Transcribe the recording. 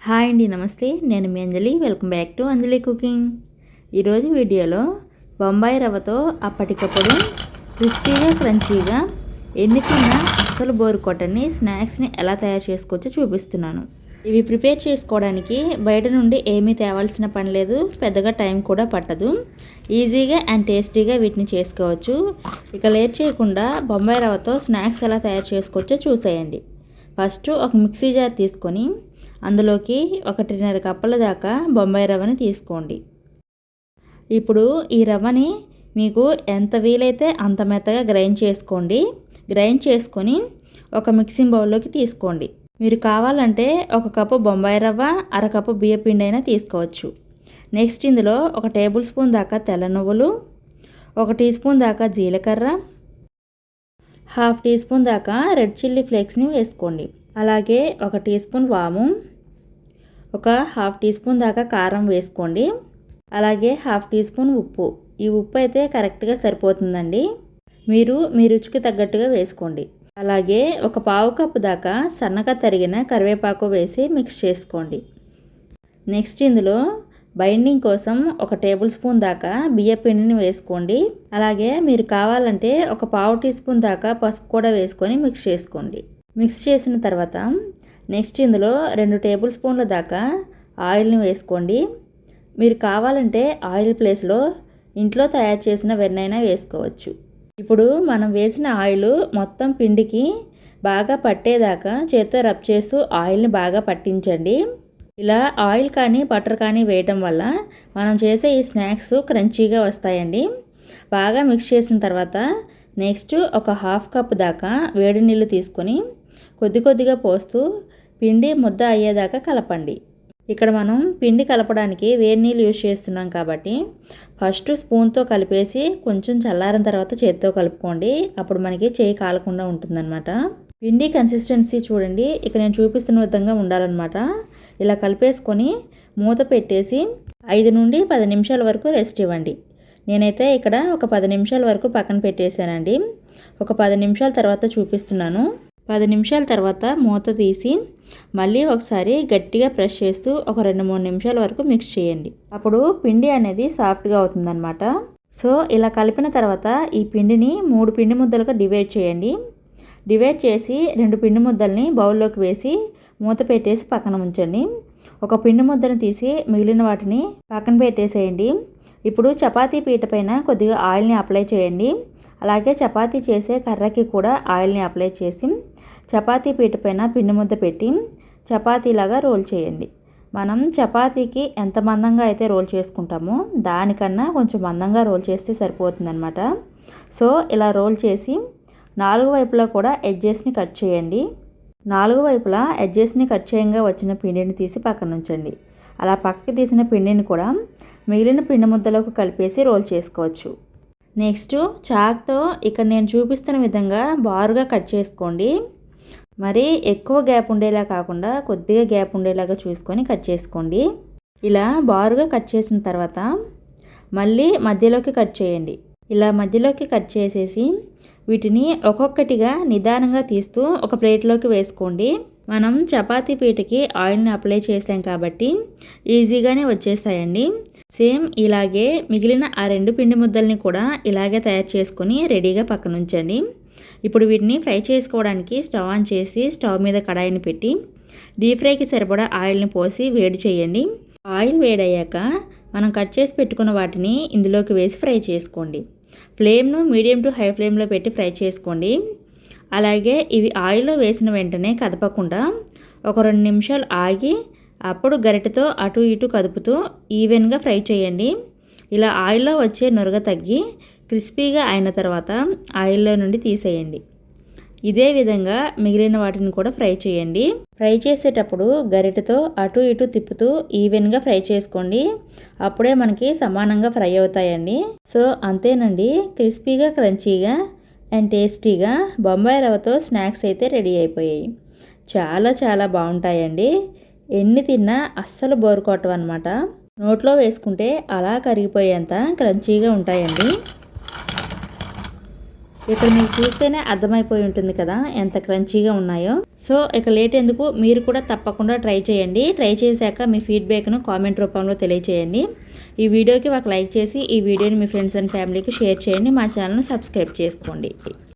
Hi అండి, నమస్తే. నేను మీ Anjali. Welcome back to Anjali cooking. ఈరోజు వీడియోలో బొంబాయి రవ్వతో అప్పటికప్పుడు క్రిస్పీగా క్రంచీగా ఎన్ని తిన్నా అస్సలు బోరు కొట్టని స్నాక్స్ని ఎలా తయారు చేసుకోవచ్చో చూపిస్తున్నాను. ఇవి ప్రిపేర్ చేసుకోవడానికి బయట నుండి ఏమీ తేవాల్సిన పని లేదు, పెద్దగా టైం కూడా పట్టదు. ఈజీగా అండ్ టేస్టీగా వీటిని చేసుకోవచ్చు. ఇక లేట్ చేయకుండా బొంబాయి రవ్వతో స్నాక్స్ ఎలా తయారు చేసుకోవచ్చో చూసేయండి. ఫస్ట్ ఒక మిక్సీ జార్ తీసుకొని అందులోకి 1.5 కప్పుల దాకా బొంబాయి రవ్వని తీసుకోండి. ఇప్పుడు ఈ రవ్వని మీకు ఎంత వీలైతే అంత మెత్తగా గ్రైండ్ చేసుకోండి. గ్రైండ్ చేసుకొని ఒక మిక్సింగ్ బౌల్లోకి తీసుకోండి. మీరు కావాలంటే 1 కప్పు బొంబాయి రవ్వ, 1/2 కప్పు బియ్య పిండి అయినా తీసుకోవచ్చు. నెక్స్ట్ ఇందులో 1 టేబుల్ స్పూన్ దాకా తెల్ల నువ్వులు, 1 టీ స్పూన్ దాకా జీలకర్ర, 1/2 టీ స్పూన్ దాకా రెడ్ చిల్లీ ఫ్లేక్స్ని వేసుకోండి. అలాగే 1 టీ స్పూన్ వాము, 1/2 టీ స్పూన్ దాకా కారం వేసుకోండి. అలాగే 1/2 టీ స్పూన్ ఉప్పు. ఈ ఉప్పు అయితే కరెక్ట్గా సరిపోతుందండి. మీరు మీ రుచికి తగ్గట్టుగా వేసుకోండి. అలాగే 1/4 కప్పు దాకా సన్నగా తరిగిన కరివేపాకు వేసి మిక్స్ చేసుకోండి. నెక్స్ట్ ఇందులో బైండింగ్ కోసం 1 టేబుల్ స్పూన్ దాకా బియ్య పిండిని వేసుకోండి. అలాగే మీరు కావాలంటే 1/4 టీ స్పూన్ దాకా పసుపు కూడా వేసుకొని మిక్స్ చేసుకోండి. మిక్స్ చేసిన తర్వాత నెక్స్ట్ ఇందులో 2 టేబుల్ స్పూన్ల దాకా ఆయిల్ని వేసుకోండి. మీరు కావాలంటే ఆయిల్ ప్లేస్లో ఇంట్లో తయారు చేసిన వెన్నైనా వేసుకోవచ్చు. ఇప్పుడు మనం వేసిన ఆయిల్ మొత్తం పిండికి బాగా పట్టేదాకా చేత్తో రబ్ చేస్తూ ఆయిల్ని బాగా పట్టించండి. ఇలా ఆయిల్ కానీ బటర్ కానీ వేయటం వల్ల మనం చేసే ఈ స్నాక్స్ క్రంచీగా వస్తాయండి. బాగా మిక్స్ చేసిన తర్వాత నెక్స్ట్ 1/2 కప్పు దాకా వేడి నీళ్ళు తీసుకొని కొద్దిగా పోస్తూ పిండి ముద్ద అయ్యేదాకా కలపండి. ఇక్కడ మనం పిండి కలపడానికి వేడి నీళ్ళు యూజ్ చేస్తున్నాం కాబట్టి ఫస్ట్ స్పూన్తో కలిపేసి కొంచెం చల్లారిన తర్వాత చేతితో కలుపుకోండి. అప్పుడు మనకి చేయి కాలకుండా ఉంటుందన్నమాట. పిండి కన్సిస్టెన్సీ చూడండి, ఇక నేను చూపిస్తున్న విధంగా ఉండాలన్నమాట. ఇలా కలిపేసుకొని మూత పెట్టేసి 5 నుండి 10 నిమిషాల వరకు రెస్ట్ ఇవ్వండి. నేనైతే ఇక్కడ ఒక 10 నిమిషాల వరకు పక్కన పెట్టేశానండి. ఒక 10 నిమిషాల తర్వాత చూపిస్తున్నాను. 10 నిమిషాల తర్వాత మూత తీసి మళ్ళీ ఒకసారి గట్టిగా ప్రెస్ చేస్తూ ఒక 2-3 నిమిషాల వరకు మిక్స్ చేయండి. అప్పుడు పిండి అనేది సాఫ్ట్గా అవుతుందన్నమాట. సో ఇలా కలిపిన తర్వాత ఈ పిండిని 3 పిండి ముద్దలుగా డివైడ్ చేయండి. డివైడ్ చేసి 2 పిండి ముద్దల్ని బౌల్లోకి వేసి మూత పెట్టేసి పక్కన ఉంచండి. ఒక పిండి ముద్దను తీసి మిగిలిన వాటిని పక్కన పెట్టేసేయండి. ఇప్పుడు చపాతీ పీట పైన కొద్దిగా ఆయిల్ని అప్లై చేయండి. అలాగే చపాతీ చేసే కర్రకి కూడా ఆయిల్ని అప్లై చేసి చపాతీ పీట పైన పిండి ముద్ద పెట్టి చపాతీలాగా రోల్ చేయండి. మనం చపాతీకి ఎంత మందంగా అయితే రోల్ చేసుకుంటామో దానికన్నా కొంచెం మందంగా రోల్ చేస్తే సరిపోతుందన్నమాట. సో ఇలా రోల్ చేసి 4 వైపులా కూడా ఎడ్జెస్ని కట్ చేయండి. 4 వైపులా ఎడ్జెస్ని కట్ చేయంగా వచ్చిన పిండిని తీసి పక్కన ఉంచండి. అలా పక్కకి తీసిన పిండిని కూడా మిగిలిన పిండి ముద్దలోకి కలిపేసి రోల్ చేసుకోవచ్చు. నెక్స్ట్ చాక్తో ఇక్కడ నేను చూపిస్తున్న విధంగా బారుగా కట్ చేసుకోండి. మరి ఎక్కువ గ్యాప్ ఉండేలా కాకుండా కొద్దిగా గ్యాప్ ఉండేలాగా చూసుకొని కట్ చేసుకోండి. ఇలా బారుగా కట్ చేసిన తర్వాత మళ్ళీ మధ్యలోకి కట్ చేయండి. ఇలా మధ్యలోకి కట్ చేసేసి వీటిని ఒక్కొక్కటిగా నిదానంగా తీస్తూ ఒక ప్లేట్లోకి వేసుకోండి. మనం చపాతీ పీటకి ఆయిల్ని అప్లై చేసాం కాబట్టి ఈజీగానే వచ్చేస్తాయండి. సేమ్ ఇలాగే మిగిలిన ఆ 2 పిండి ముద్దల్ని కూడా ఇలాగే తయారు చేసుకొని రెడీగా పక్కన ఉంచండి. ఇప్పుడు వీటిని ఫ్రై చేసుకోవడానికి స్టవ్ ఆన్ చేసి స్టవ్ మీద కడాయిని పెట్టి డీప్ ఫ్రైకి సరిపడా ఆయిల్ని పోసి వేడి చేయండి. ఆయిల్ వేడయ్యాక మనం కట్ చేసి పెట్టుకున్న వాటిని ఇందులోకి వేసి ఫ్రై చేసుకోండి. ఫ్లేమ్ను మీడియం టు హై ఫ్లేమ్లో పెట్టి ఫ్రై చేసుకోండి. అలాగే ఇవి ఆయిల్లో వేసిన వెంటనే కదపకుండా ఒక 2 నిమిషాలు ఆగి అప్పుడు గరిటెతో అటు ఇటు కదుపుతూ ఈవెన్గా ఫ్రై చేయండి. ఇలా ఆయిల్లో వచ్చే నురగ తగ్గి క్రిస్పీగా అయిన తర్వాత ఆయిల్లో నుండి తీసేయండి. ఇదే విధంగా మిగిలిన వాటిని కూడా ఫ్రై చేయండి. ఫ్రై చేసేటప్పుడు గరిటెతో అటు ఇటు తిప్పుతూ ఈవెన్గా ఫ్రై చేసుకోండి. అప్పుడే మనకి సమానంగా ఫ్రై అవుతాయండి. సో అంతేనండి, క్రిస్పీగా క్రంచీగా అండ్ టేస్టీగా బొంబాయి రవ్వతో స్నాక్స్ అయితే రెడీ అయిపోయాయి. చాలా బాగుంటాయండి. ఎన్ని తిన్నా అస్సలు బోరు కొట్టవు అన్నమాట. నోట్లో వేసుకుంటే అలా కరిగిపోయేంత క్రంచీగా ఉంటాయండి. ఇక్కడ మీకు చూస్తేనే అర్థమైపోయి ఉంటుంది కదా ఎంత క్రంచీగా ఉన్నాయో. సో ఇక లేట్ ఎందుకు, మీరు కూడా తప్పకుండా ట్రై చేయండి. ట్రై చేశాక మీ ఫీడ్బ్యాక్ను కామెంట్ రూపంలో తెలియచేయండి. ఈ వీడియోకి ఒక లైక్ చేసి ఈ వీడియోని మీ ఫ్రెండ్స్ అండ్ ఫ్యామిలీకి షేర్ చేయండి. మా ఛానల్ను సబ్స్క్రైబ్ చేసుకోండి.